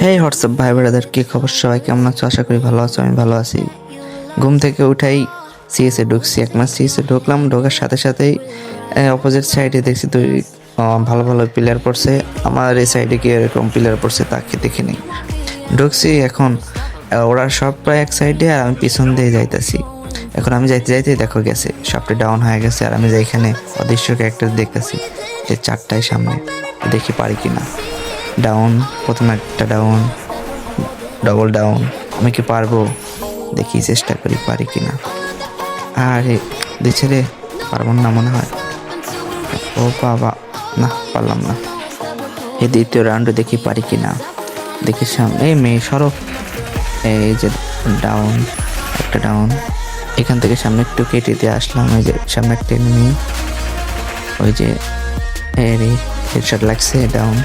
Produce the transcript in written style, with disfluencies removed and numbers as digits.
হেই WhatsApp ভাই brother, কি খবর? সবাই কেমন আছো? আশা করি ভালো আছো। আমি ভালো আছি। ঘুম থেকে উঠাই সিএসএ ঢুকছি। এক মাস সিএসএ ঢুকলাম, ঢোকার সাথে সাথেই অপোজিট সাইডে দেখছি তুই ভালো ভালো প্লেয়ার পড়ছে। আমার এই সাইডে কি এরকম প্লেয়ার পড়ছে তাকে দেখে নেই। ঢুকছি এখন, ওরা সব প্রায় এক সাইডে আর আমি পিছন দিয়ে যাইতেছি। এখন আমি যাইতে যাইতে দেখো গেছে সবটা ডাউন হয়ে গেছে, আর আমি যেখানে অদৃশ্য ক্যারেক্টার দেখতেছি যে চারটায় সামনে, দেখি পারি কিনা। ডাউন, প্রথম একটা ডাউন, ডবল ডাউন। আমি কি পারবো? দেখি, চেষ্টা করি পারি কিনা। আরে দিচ্ছে রে, পারবো না মনে হয়। ও বাবা, না পারলাম না। এই দ্বিতীয় রাউন্ডে দেখি পারি কিনা। দেখি সামনে, এই মেয়ে সরব। এই যে ডাউন, একটা ডাউন। এখান থেকে সামনে একটু কেটে দিয়ে আসলাম। ওই যে সামনে একটা এনিমি, ওই যে হেডশট লাগছে, ডাউন।